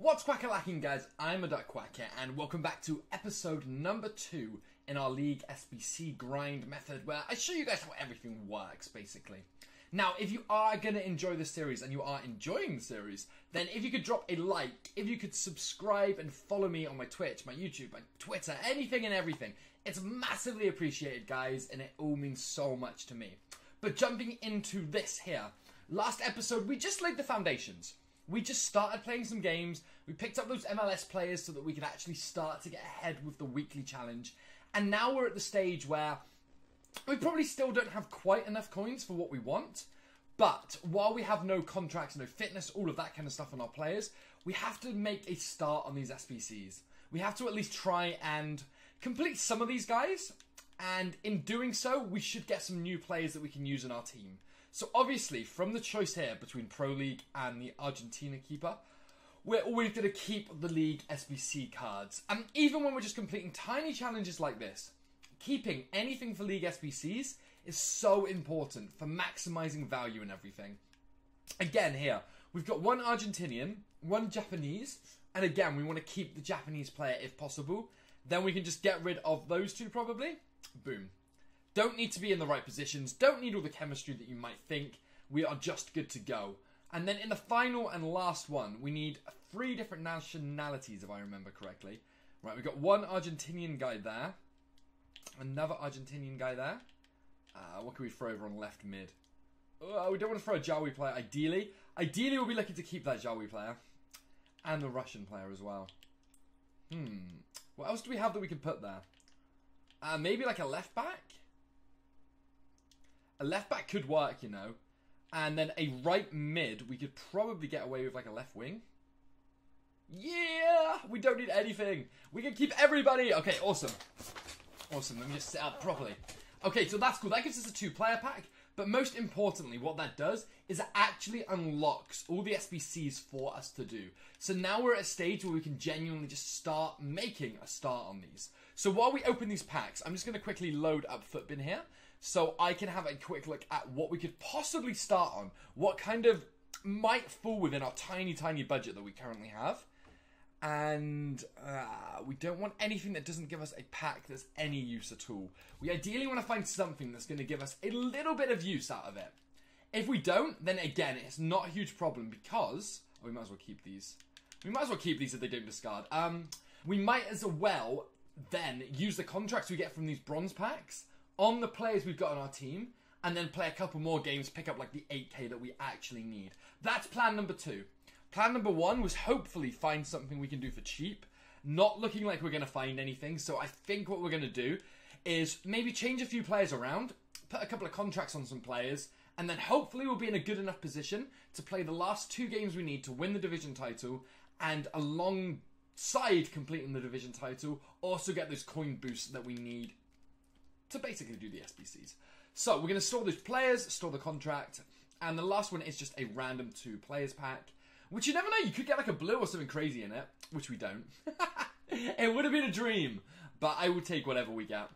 What's quack-a-lacking, guys? ImADuckQuackk here, and welcome back to episode number 2 in our League SBC grind method, where I show you guys how everything works, basically. Now, if you are going to enjoy this series, and you are enjoying the series, then if you could drop a like, if you could subscribe and follow me on my Twitch, my YouTube, my Twitter, anything and everything, it's massively appreciated, guys, and it all means so much to me. But jumping into this here, last episode, we just laid the foundations. We just started playing some games, we picked up those MLS players so that we could actually start to get ahead with the weekly challenge, and now we're at the stage where we probably still don't have quite enough coins for what we want, but while we have no contracts, no fitness, all of that kind of stuff on our players, we have to make a start on these SBCs. We have to at least try and complete some of these guys, and in doing so, we should get some new players that we can use in our team. So obviously, from the choice here between Pro League and the Argentina keeper, we're always going to keep the League SBC cards. And even when we're just completing tiny challenges like this, keeping anything for League SBCs is so important for maximizing value and everything. Again here, we've got one Argentinian, one Japanese, and again, we want to keep the Japanese player if possible. Then we can just get rid of those two probably. Boom. Don't need to be in the right positions, don't need all the chemistry that you might think, we are just good to go. And then in the final and last one, we need 3 different nationalities if I remember correctly. Right, we've got one Argentinian guy there, another Argentinian guy there. What can we throw over on left mid? We don't want to throw a Jawi player, ideally. Ideally we'll be looking to keep that Jawi player. And the Russian player as well. What else do we have that we can put there? Maybe like a left back? A left back could work, you know. And then a right mid, we could probably get away with like a left wing. Yeah! We don't need anything. We can keep everybody. Okay, awesome. Awesome, let me just set up properly. Okay, so that's cool. That gives us a 2-player pack. But most importantly, what that does is it actually unlocks all the SBCs for us to do. So now we're at a stage where we can genuinely just start making a start on these. So while we open these packs, I'm just going to quickly load up Footbin here so I can have a quick look at what we could possibly start on. What kind of might fall within our tiny, tiny budget that we currently have. And we don't want anything that doesn't give us a pack that's any use at all. We ideally want to find something that's going to give us a little bit of use out of it. If we don't, then again, it's not a huge problem because... Oh, we might as well keep these. We might as well keep these if they don't discard. We might as well then use the contracts we get from these bronze packs on the players we've got on our team and then play a couple more games, pick up like the 8k that we actually need. That's plan number 2. Plan number 1 was hopefully find something we can do for cheap. Not looking like we're going to find anything. So I think what we're going to do is maybe change a few players around, put a couple of contracts on some players, and then hopefully we'll be in a good enough position to play the last 2 games we need to win the division title, and alongside completing the division title, also get those coin boosts that we need to basically do the SBCs. So we're going to store those players, store the contract, and the last one is just a random 2 players pack. Which you never know, you could get like a blue or something crazy in it. Which we don't. It would have been a dream. But I would take whatever we get.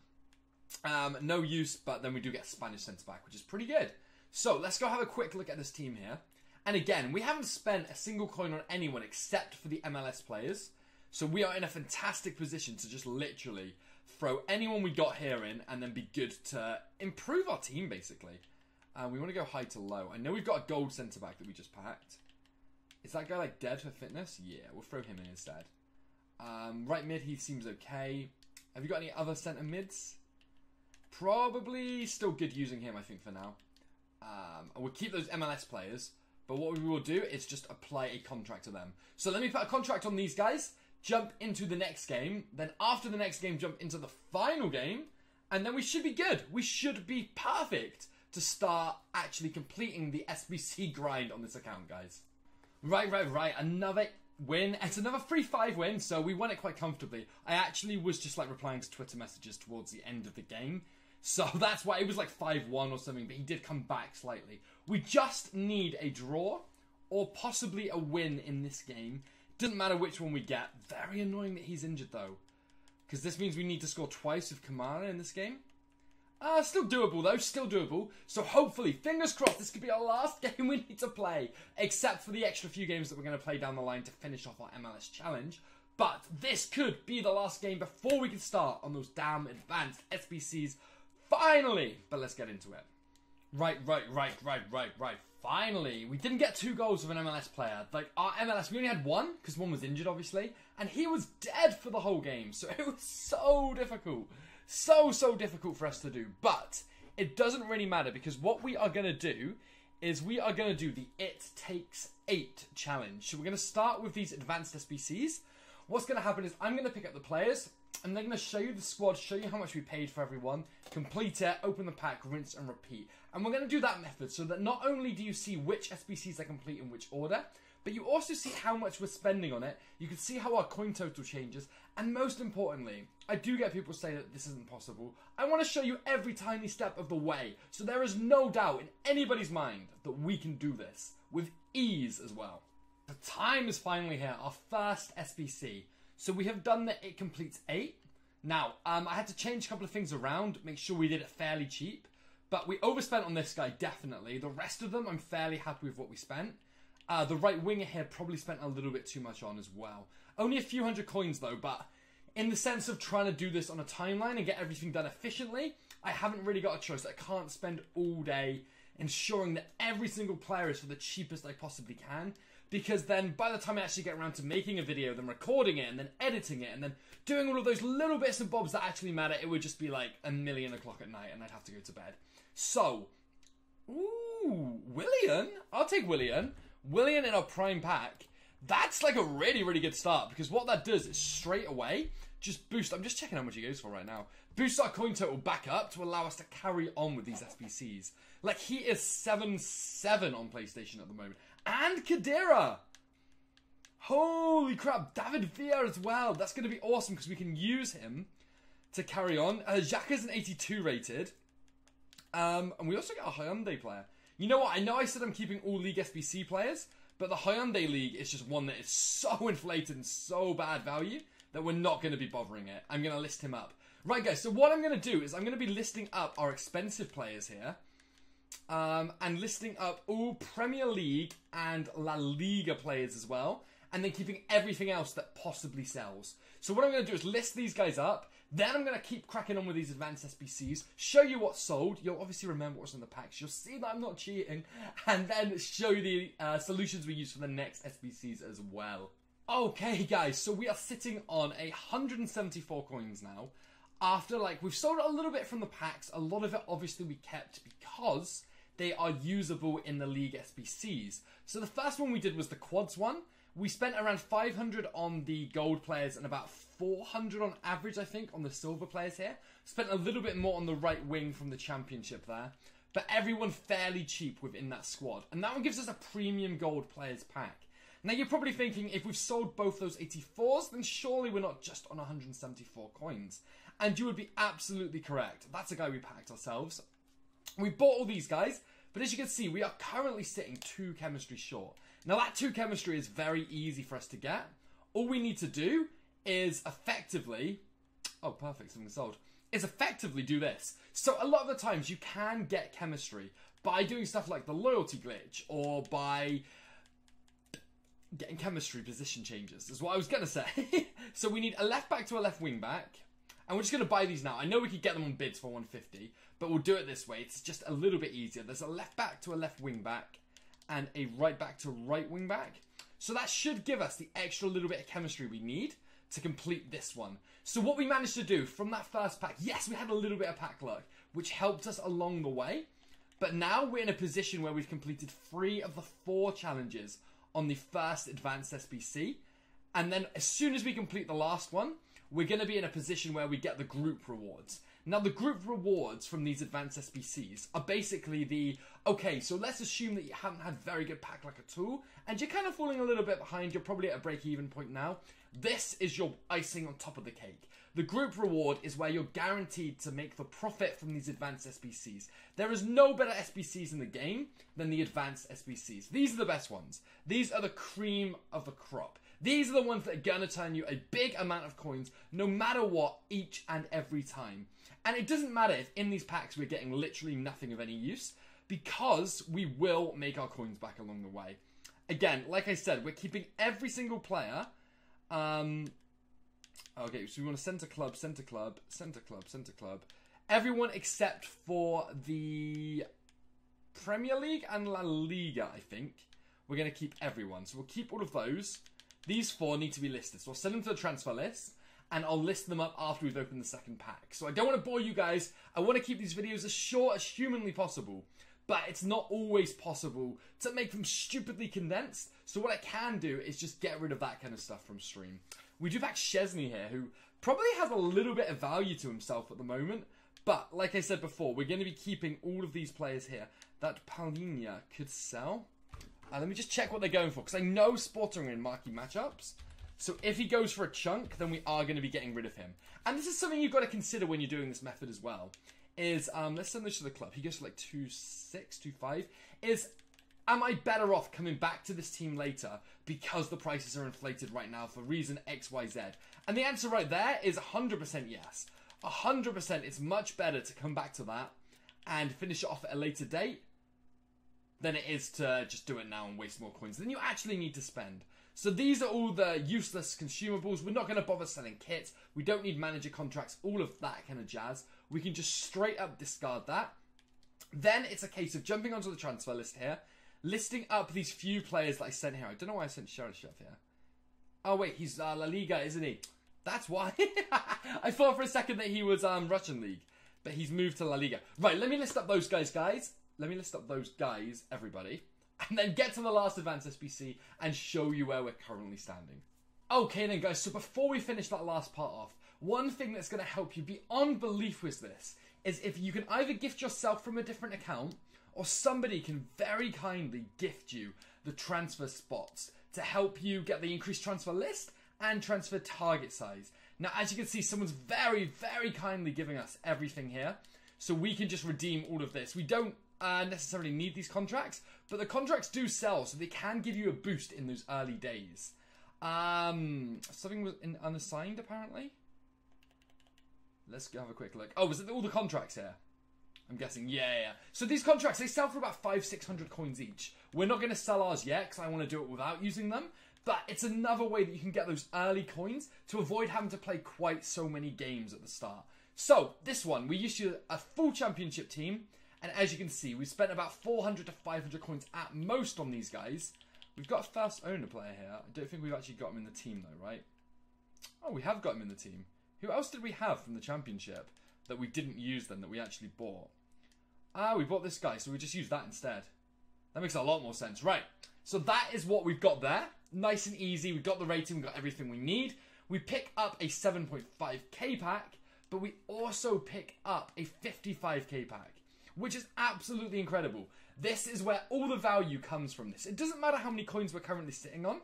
No use, but then we do get Spanish centre-back, which is pretty good. So, let's go have a quick look at this team here. And again, we haven't spent a single coin on anyone except for the MLS players. So we are in a fantastic position to just literally throw anyone we got here in and then be good to improve our team, basically. We want to go high to low. I know we've got a gold centre-back that we just packed. Is that guy like dead for fitness? Yeah, we'll throw him in instead. Right mid, he seems okay. Have you got any other centre mids? Probably still good using him, I think, for now. We'll keep those MLS players, but what we will do is just apply a contract to them. So let me put a contract on these guys, jump into the next game, then after the next game, jump into the final game, and then we should be good. We should be perfect to start actually completing the SBC grind on this account, guys. Right. Another win. It's another 3-5 win, so we won it quite comfortably. I actually was just like replying to Twitter messages towards the end of the game. So that's why it was like 5-1 or something, but he did come back slightly. We just need a draw or possibly a win in this game. Doesn't matter which one we get. Very annoying that he's injured though, because this means we need to score twice with Kamara in this game. Still doable though, still doable. So hopefully, fingers crossed, this could be our last game we need to play. Except for the extra few games that we're going to play down the line to finish off our MLS challenge. But this could be the last game before we can start on those damn advanced SBCs. Finally! But let's get into it. Right. Finally, we didn't get 2 goals with an MLS player. Like, our MLS, we only had 1, because 1 was injured, obviously. And he was dead for the whole game. So it was so difficult. So difficult for us to do. But it doesn't really matter, because what we are going to do is we are going to do the It Takes 8 challenge. So we're going to start with these advanced SBCs. What's going to happen is I'm going to pick up the players. I'm then going to show you the squad, show you how much we paid for everyone, complete it, open the pack, rinse and repeat. And we're going to do that method so that not only do you see which SBCs are complete in which order, but you also see how much we're spending on it. You can see how our coin total changes. And most importantly, I do get people say that this isn't possible. I want to show you every tiny step of the way. So there is no doubt in anybody's mind that we can do this with ease as well. The time is finally here, our first SBC. So we have done the It Completes 8. Now, I had to change a couple of things around, make sure we did it fairly cheap. But we overspent on this guy, definitely. The rest of them, I'm fairly happy with what we spent. The right winger here probably spent a little bit too much on as well. Only a few hundred coins though, but in the sense of trying to do this on a timeline and get everything done efficiently, I haven't really got a choice. I can't spend all day ensuring that every single player is for the cheapest I possibly can. Because then by the time I actually get around to making a video, then recording it, and then editing it, and then doing all of those little bits and bobs that actually matter, it would just be like 1,000,000 o'clock at night and I'd have to go to bed. So, ooh, Willian. I'll take Willian. Willian in our prime pack. That's like a really good start, because what that does is straight away just boost. I'm just checking how much he goes for right now. Boost our coin total back up to allow us to carry on with these SBCs. Like, he is 7-7 on PlayStation at the moment. And Kadira! Holy crap, David Villa as well. That's going to be awesome because we can use him to carry on. Xhaka's an 82 rated. And we also got a Hyundai player. You know what? I know I said I'm keeping all League SBC players, but the Hyundai League is just one that is so inflated and so bad value that we're not going to be bothering it. I'm going to list him up. Right, guys, so what I'm going to do is I'm going to be listing up our expensive players here. And listing up all Premier League and La Liga players as well. And then keeping everything else that possibly sells. So what I'm going to do is list these guys up. Then I'm going to keep cracking on with these advanced SBCs. Show you what's sold. You'll obviously remember what's in the packs. You'll see that I'm not cheating. And then show you the solutions we use for the next SBCs as well. Okay, guys. So we are sitting on 174 coins now. After, like, we've sold a little bit from the packs. A lot of it, obviously, we kept because they are usable in the League SBCs. So the first one we did was the quads one. We spent around 500 on the gold players and about 400 on average, I think, on the silver players here. Spent a little bit more on the right wing from the championship there. But everyone fairly cheap within that squad. And that one gives us a premium gold players pack. Now you're probably thinking, if we've sold both those 84s, then surely we're not just on 174 coins. And you would be absolutely correct. That's a guy we packed ourselves. We bought all these guys, but as you can see, we are currently sitting 2 chemistry short. Now that 2 chemistry is very easy for us to get. All we need to do is effectively... Oh, perfect, something sold. Is effectively do this. So a lot of the times you can get chemistry by doing stuff like the loyalty glitch, or by getting chemistry position changes, is what I was going to say. So we need a left back to a left wing back. And we're just going to buy these now. I know we could get them on bids for 150, but we'll do it this way. It's just a little bit easier. There's a left back to a left wing back and a right back to right wing back. So that should give us the extra little bit of chemistry we need to complete this one. So what we managed to do from that first pack, yes, we had a little bit of pack luck, which helped us along the way. But now we're in a position where we've completed 3 of the 4 challenges on the first advanced SBC. And then as soon as we complete the last one, we're going to be in a position where we get the group rewards. Now, the group rewards from these advanced SBCs are basically the, okay, so let's assume that you haven't had very good pack luck at all, and you're kind of falling a little bit behind, you're probably at a break-even point now. This is your icing on top of the cake. The group reward is where you're guaranteed to make the profit from these advanced SBCs. There is no better SBCs in the game than the advanced SBCs. These are the best ones. These are the cream of the crop. These are the ones that are going to turn you a big amount of coins, no matter what, each and every time. And it doesn't matter if in these packs we're getting literally nothing of any use, because we will make our coins back along the way. Again, like I said, we're keeping every single player. Okay, so we want to center club, center club, center club, center club. Everyone except for the Premier League and La Liga, I think. We're going to keep everyone. So we'll keep all of those. These 4 need to be listed. So I'll send them to the transfer list, and I'll list them up after we've opened the second pack. So I don't want to bore you guys. I want to keep these videos as short as humanly possible. But it's not always possible to make them stupidly condensed. So what I can do is just get rid of that kind of stuff from stream. We do have Szczesny here, who probably has a little bit of value to himself at the moment. But, like I said before, we're going to be keeping all of these players here that Paulinho could sell. Let me just check what they're going for, because I know Sporting are in marquee matchups. So if he goes for a chunk, then we are going to be getting rid of him. And this is something you've got to consider when you're doing this method as well. Is, let's send this to the club. He goes for like 2.6, 2.5. Am I better off coming back to this team later because the prices are inflated right now for reason X, Y, Z? And the answer right there is 100% yes. 100% it's much better to come back to that and finish it off at a later date than it is to just do it now and waste more coins than you actually need to spend. So these are all the useless consumables. We're not going to bother selling kits. We don't need manager contracts, all of that kind of jazz. We can just straight up discard that. Then it's a case of jumping onto the transfer list here, listing up these few players that I sent here. I don't know why I sent Cheryshev here. Oh wait, he's La Liga, isn't he? That's why. I thought for a second that he was Russian League, but he's moved to La Liga. Right, let me list up those guys, Let me list up those guys, everybody. And then get to the last advanced SBC and show you where we're currently standing. Okay then guys, so before we finish that last part off, one thing that's going to help you beyond belief with this is if you can either gift yourself from a different account, or somebody can very kindly gift you the transfer spots to help you get the increased transfer list and transfer target size. Now as you can see, someone's very, very kindly giving us everything here, so we can just redeem all of this. We don't necessarily need these contracts, but the contracts do sell, so they can give you a boost in those early days. Something was unassigned apparently. Let's go have a quick look. Oh, was it all the contracts here? I'm guessing, yeah. So these contracts, they sell for about 500-600 coins each. We're not going to sell ours yet, because I want to do it without using them. But it's another way that you can get those early coins to avoid having to play quite so many games at the start. So, this one, we issued a full championship team. And as you can see, we spent about 400 to 500 coins at most on these guys. We've got a first owner player here. I don't think we've actually got him in the team though, right? Oh, we have got him in the team. Who else did we have from the championship that we didn't use then, that we actually bought? Ah, we bought this guy, so we just used that instead. That makes a lot more sense. Right, so that is what we've got there. Nice and easy. We've got the rating, we've got everything we need. We pick up a 7.5k pack, but we also pick up a 55k pack, which is absolutely incredible. This is where all the value comes from this. It doesn't matter how many coins we're currently sitting on.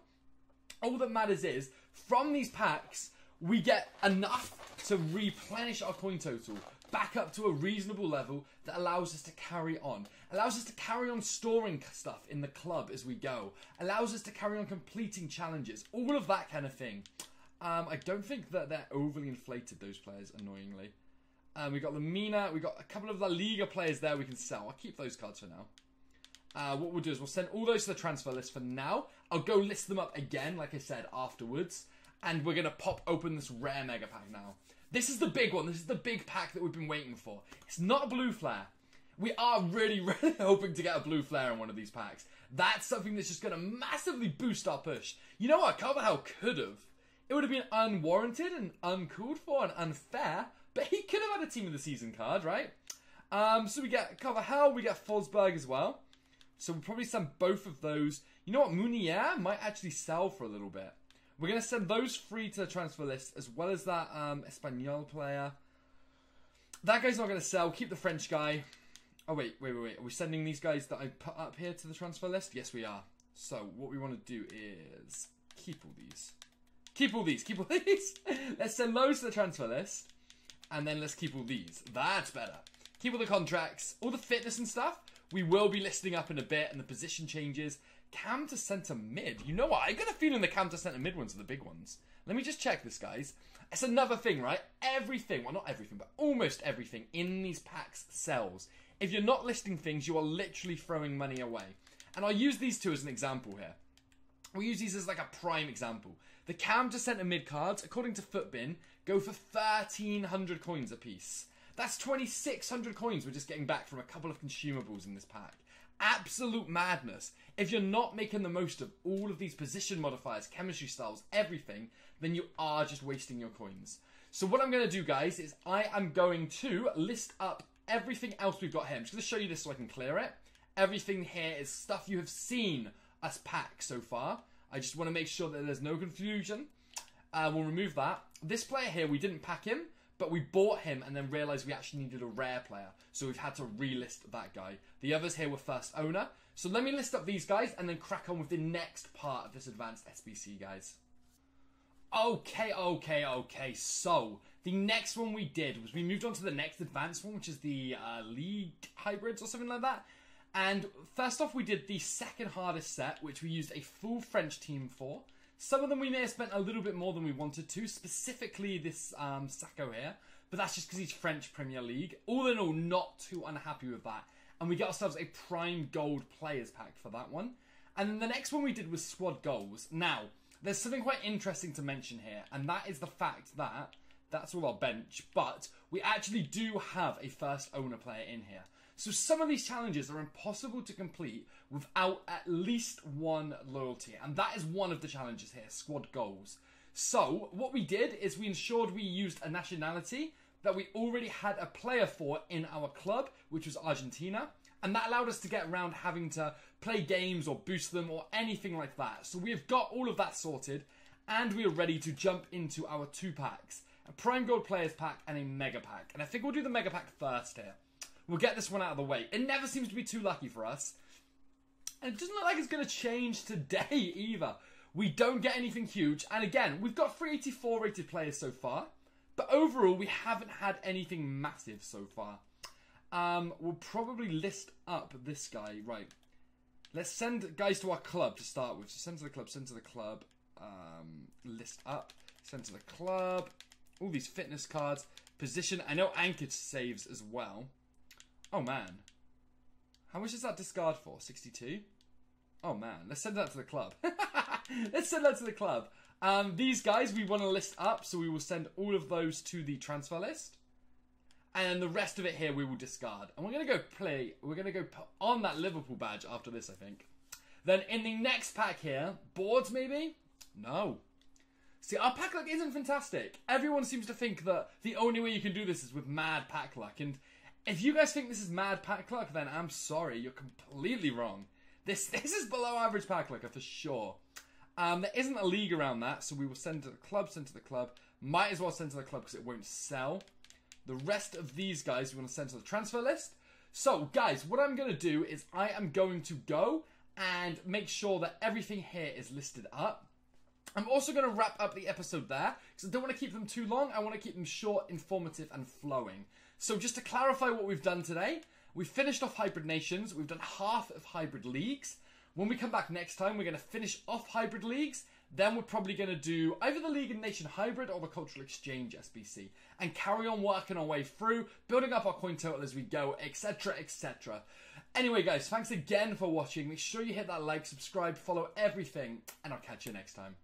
All that matters is, from these packs, we get enough to replenish our coin total back up to a reasonable level that allows us to carry on. Allows us to carry on storing stuff in the club as we go. Allows us to carry on completing challenges. All of that kind of thing. I don't think that they're overly inflated, those players, annoyingly. We got Lamina, we got a couple of La Liga players there we can sell. I'll keep those cards for now. What we'll do is we'll send all those to the transfer list for now. I'll go list them up again, like I said, afterwards. And we're going to pop open this rare mega pack now. This is the big one. This is the big pack that we've been waiting for. It's not a blue flare. We are really, really hoping to get a blue flare in one of these packs. That's something that's just going to massively boost our push. You know what? Carvajal could have. It would have been unwarranted and uncalled for and unfair. But he could have had a team of the season card, right? So we get Carvajal, we get Forsberg as well. So we'll probably send both of those. You know what? Munier might actually sell for a little bit. We're going to send those free to the transfer list, as well as that Espanyol player. That guy's not going to sell. Keep the French guy. Oh, wait. Are we sending these guys that I put up here to the transfer list? Yes, we are. So what we want to do is keep all these. Keep all these. Let's send those to the transfer list. And then let's keep all these. That's better. Keep all the contracts, all the fitness and stuff. We will be listing up in a bit, and the position changes cam to center mid. You know what? I got a feeling the cam to center mid ones are the big ones. Let me just check this, guys. It's another thing, right? Everything, well, not everything, but almost everything in these packs sells. If you're not listing things, you are literally throwing money away. And I'll use these two as an example here. We'll use these as like a prime example. The cam to center mid cards, according to Footbin, go for 1,300 coins a piece. That's 2,600 coins we're just getting back from a couple of consumables in this pack. Absolute madness. If you're not making the most of all of these position modifiers, chemistry styles, everything, then you are just wasting your coins. So what I'm going to do, guys, is I am going to list up everything else we've got here. I'm just going to show you this so I can clear it. Everything here is stuff you have seen us pack so far. I just want to make sure that there's no confusion. We'll remove that. This player here, we didn't pack him, but we bought him and then realized we actually needed a rare player. So we've had to relist that guy. The others here were first owner. So let me list up these guys and then crack on with the next part of this advanced SBC, guys. Okay. So the next one we did was we moved on to the next advanced one, which is the League Hybrids or something like that. And first off, we did the second hardest set, which we used a full French team for. Some of them we may have spent a little bit more than we wanted to, specifically this Sacco here. But that's just because he's French Premier League. All in all, not too unhappy with that. And we got ourselves a prime gold players pack for that one. And then the next one we did was squad goals. Now, there's something quite interesting to mention here. And that is the fact that that's all our bench. But we actually do have a first owner player in here. So some of these challenges are impossible to complete without at least one loyalty. And that is one of the challenges here, squad goals. So what we did is we ensured we used a nationality that we already had a player for in our club, which was Argentina. And that allowed us to get around having to play games or boost them or anything like that. So we have got all of that sorted and we are ready to jump into our two packs. A Prime Gold Players pack and a Mega pack. And I think we'll do the Mega pack first here. We'll get this one out of the way. It never seems to be too lucky for us. And it doesn't look like it's going to change today either. We don't get anything huge. And again, we've got 384 rated players so far. But overall, we haven't had anything massive so far. We'll probably list up this guy. Right. Let's send guys to our club to start with. So send to the club, send to the club. List up, send to the club. All these fitness cards. Position. I know anchored saves as well. Oh, man. How much is that discard for? 62? Oh, man. Let's send that to the club. Let's send that to the club. These guys we want to list up, so we will send all of those to the transfer list. And the rest of it here we will discard. And we're going to go play. We're going to go put on that Liverpool badge after this, I think. Then in the next pack here, boards maybe? No. See, our pack luck isn't fantastic. Everyone seems to think that the only way you can do this is with mad pack luck. And if you guys think this is mad pack luck, then I'm sorry, you're completely wrong. This is below average pack luck for sure. There isn't a league around that, so we will send to the club, send to the club. Might as well send to the club because it won't sell. The rest of these guys we want to send to the transfer list. So, guys, what I'm going to do is I am going to go and make sure that everything here is listed up. I'm also going to wrap up the episode there because I don't want to keep them too long. I want to keep them short, informative, and flowing. So just to clarify what we've done today, we finished off Hybrid Nations. We've done half of Hybrid Leagues. When we come back next time, we're going to finish off Hybrid Leagues. Then we're probably going to do either the League and Nation Hybrid or the Cultural Exchange SBC. And carry on working our way through, building up our coin total as we go, etc, etc. Anyway, guys, thanks again for watching. Make sure you hit that like, subscribe, follow everything, and I'll catch you next time.